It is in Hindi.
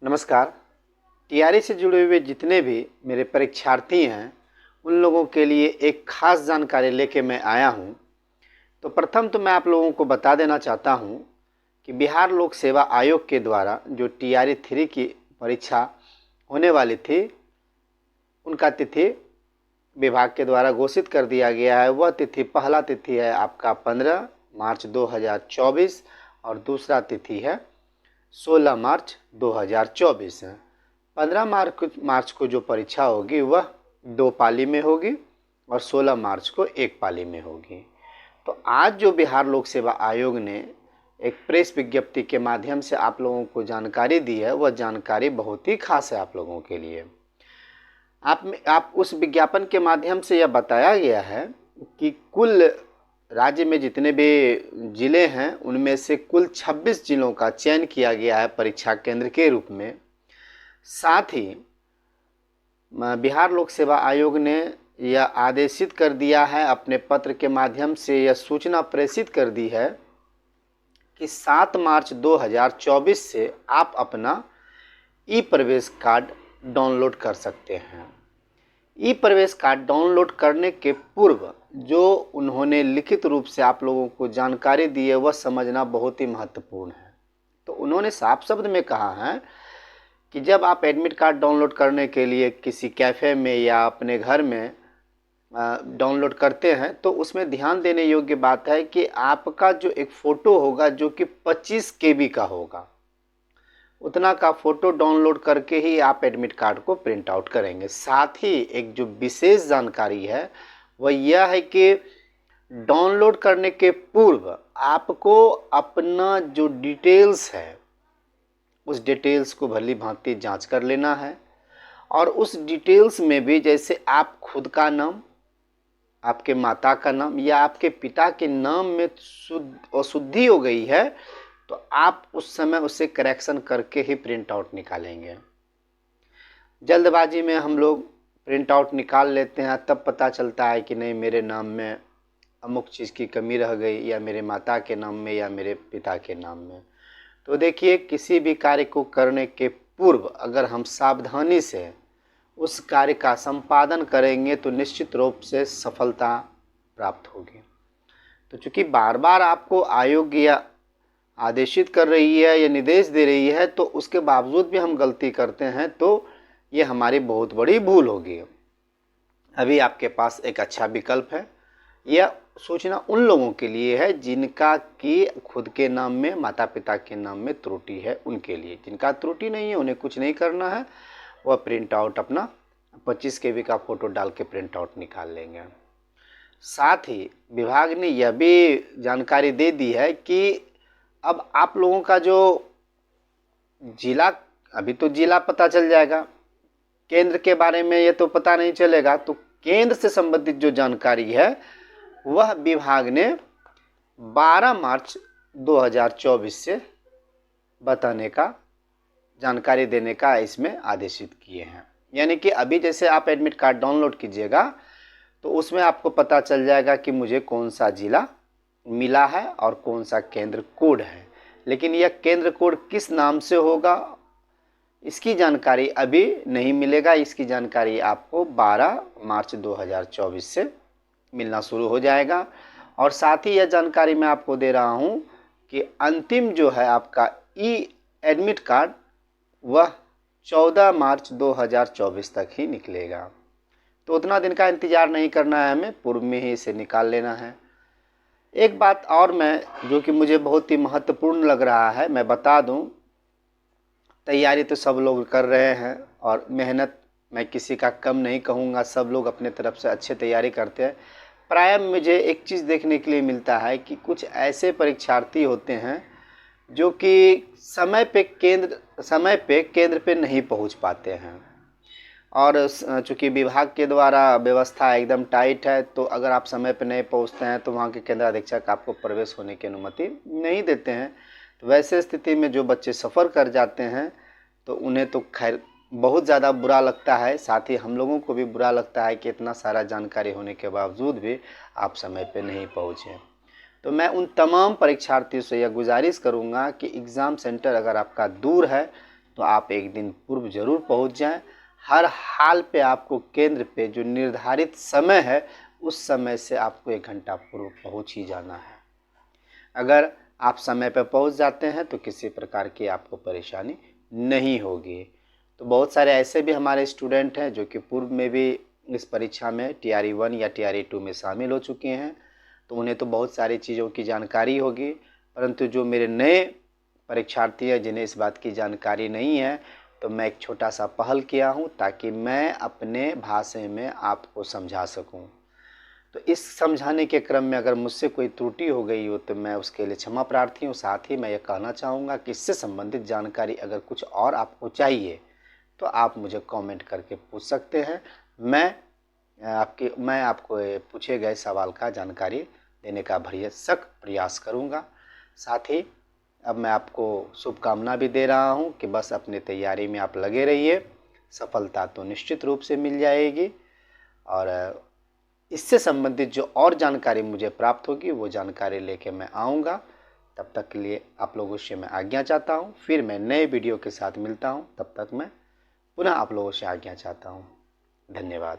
नमस्कार। टीआरई से जुड़े हुए जितने भी मेरे परीक्षार्थी हैं उन लोगों के लिए एक खास जानकारी लेके मैं आया हूं। तो प्रथम तो मैं आप लोगों को बता देना चाहता हूं कि बिहार लोक सेवा आयोग के द्वारा जो टीआरई 3 की परीक्षा होने वाली थी उनका तिथि विभाग के द्वारा घोषित कर दिया गया है। वह तिथि, पहला तिथि है आपका 15 मार्च 2024 और दूसरा तिथि है 16 मार्च 2024 है। 15 मार्च को जो परीक्षा होगी वह 2 पाली में होगी और 16 मार्च को 1 पाली में होगी। तो आज जो बिहार लोक सेवा आयोग ने एक प्रेस विज्ञप्ति के माध्यम से आप लोगों को जानकारी दी है, वह जानकारी बहुत ही खास है आप लोगों के लिए। आप उस विज्ञापन के माध्यम से यह बताया गया है कि कुल राज्य में जितने भी ज़िले हैं उनमें से कुल 26 जिलों का चयन किया गया है परीक्षा केंद्र के रूप में। साथ ही बिहार लोक सेवा आयोग ने यह आदेशित कर दिया है, अपने पत्र के माध्यम से यह सूचना प्रेषित कर दी है कि 7 मार्च 2024 से आप अपना ई प्रवेश कार्ड डाउनलोड कर सकते हैं। ई प्रवेश कार्ड डाउनलोड करने के पूर्व जो उन्होंने लिखित रूप से आप लोगों को जानकारी दी है वह समझना बहुत ही महत्वपूर्ण है। तो उन्होंने साफ शब्द में कहा है कि जब आप एडमिट कार्ड डाउनलोड करने के लिए किसी कैफ़े में या अपने घर में डाउनलोड करते हैं तो उसमें ध्यान देने योग्य बात है कि आपका जो एक फ़ोटो होगा जो कि 25 केबी का होगा, उतना का फ़ोटो डाउनलोड करके ही आप एडमिट कार्ड को प्रिंट आउट करेंगे। साथ ही एक जो विशेष जानकारी है वह यह है कि डाउनलोड करने के पूर्व आपको अपना जो डिटेल्स है उस डिटेल्स को भली भांति जांच कर लेना है। और उस डिटेल्स में भी जैसे आप खुद का नाम, आपके माता का नाम या आपके पिता के नाम में अशुद्धि हो गई है तो आप उस समय उसे करेक्शन करके ही प्रिंट आउट निकालेंगे। जल्दबाजी में हम लोग प्रिंट आउट निकाल लेते हैं, तब पता चलता है कि नहीं, मेरे नाम में अमुक चीज़ की कमी रह गई या मेरे माता के नाम में या मेरे पिता के नाम में। तो देखिए, किसी भी कार्य को करने के पूर्व अगर हम सावधानी से उस कार्य का संपादन करेंगे तो निश्चित रूप से सफलता प्राप्त होगी। तो चूँकि बार बार आपको आयोग या आदेशित कर रही है या निर्देश दे रही है तो उसके बावजूद भी हम गलती करते हैं तो ये हमारी बहुत बड़ी भूल होगी। अभी आपके पास एक अच्छा विकल्प है। यह सूचना उन लोगों के लिए है जिनका कि खुद के नाम में, माता पिता के नाम में त्रुटि है, उनके लिए। जिनका त्रुटि नहीं है उन्हें कुछ नहीं करना है, वह प्रिंट आउट अपना 25 केबी का फ़ोटो डाल के प्रिंट आउट निकाल लेंगे। साथ ही विभाग ने यह भी जानकारी दे दी है कि अब आप लोगों का जो जिला, अभी तो जिला पता चल जाएगा, केंद्र के बारे में ये तो पता नहीं चलेगा। तो केंद्र से संबंधित जो जानकारी है वह विभाग ने 12 मार्च 2024 से बताने का, जानकारी देने का इसमें आदेशित किए हैं। यानी कि अभी जैसे आप एडमिट कार्ड डाउनलोड कीजिएगा तो उसमें आपको पता चल जाएगा कि मुझे कौन सा जिला मिला है और कौन सा केंद्र कोड है, लेकिन यह केंद्र कोड किस नाम से होगा इसकी जानकारी अभी नहीं मिलेगा। इसकी जानकारी आपको 12 मार्च 2024 से मिलना शुरू हो जाएगा। और साथ ही यह जानकारी मैं आपको दे रहा हूं कि अंतिम जो है आपका ई एडमिट कार्ड वह 14 मार्च 2024 तक ही निकलेगा। तो उतना दिन का इंतज़ार नहीं करना है, हमें पूर्व में ही इसे निकाल लेना है। एक बात और मैं, जो कि मुझे बहुत ही महत्वपूर्ण लग रहा है, मैं बता दूं। तैयारी तो सब लोग कर रहे हैं और मेहनत मैं किसी का कम नहीं कहूँगा, सब लोग अपने तरफ से अच्छे तैयारी करते हैं। प्रायः मुझे एक चीज़ देखने के लिए मिलता है कि कुछ ऐसे परीक्षार्थी होते हैं जो कि समय पे केंद्र पे नहीं पहुंच पाते हैं। और चूँकि विभाग के द्वारा व्यवस्था एकदम टाइट है तो अगर आप समय पर नहीं पहुंचते हैं तो वहाँ के केंद्र अधीक्षक आपको प्रवेश होने की अनुमति नहीं देते हैं। तो वैसे स्थिति में जो बच्चे सफ़र कर जाते हैं तो उन्हें तो खैर बहुत ज़्यादा बुरा लगता है, साथ ही हम लोगों को भी बुरा लगता है कि इतना सारा जानकारी होने के बावजूद भी आप समय पर नहीं पहुँचे। तो मैं उन तमाम परीक्षार्थियों से यह गुजारिश करूँगा कि एग्ज़ाम सेंटर अगर आपका दूर है तो आप एक दिन पूर्व ज़रूर पहुंच जाएं। हर हाल पे आपको केंद्र पे जो निर्धारित समय है उस समय से आपको 1 घंटा पूर्व पहुंच ही जाना है। अगर आप समय पर पहुंच जाते हैं तो किसी प्रकार की आपको परेशानी नहीं होगी। तो बहुत सारे ऐसे भी हमारे स्टूडेंट हैं जो कि पूर्व में भी इस परीक्षा में TRE 1 या TRE 2 में शामिल हो चुके हैं, तो उन्हें तो बहुत सारी चीज़ों की जानकारी होगी। परंतु जो मेरे नए परीक्षार्थी हैं जिन्हें इस बात की जानकारी नहीं है, तो मैं एक छोटा सा पहल किया हूँ ताकि मैं अपने भाषा में आपको समझा सकूँ। तो इस समझाने के क्रम में अगर मुझसे कोई त्रुटि हो गई हो तो मैं उसके लिए क्षमा प्रार्थी हूँ। साथ ही मैं ये कहना चाहूँगा कि इससे संबंधित जानकारी अगर कुछ और आपको चाहिए तो आप मुझे कमेंट करके पूछ सकते हैं। मैं आपको पूछे गए सवाल का जानकारी देने का भरसक प्रयास करूँगा। साथ ही अब मैं आपको शुभकामना भी दे रहा हूँ कि बस अपनी तैयारी में आप लगे रहिए, सफलता तो निश्चित रूप से मिल जाएगी। और इससे संबंधित जो और जानकारी मुझे प्राप्त होगी वो जानकारी लेके मैं आऊँगा। तब तक के लिए आप लोगों से मैं आज्ञा चाहता हूँ। फिर मैं नए वीडियो के साथ मिलता हूँ। तब तक मैं पुनः आप लोगों से आज्ञा चाहता हूँ। धन्यवाद।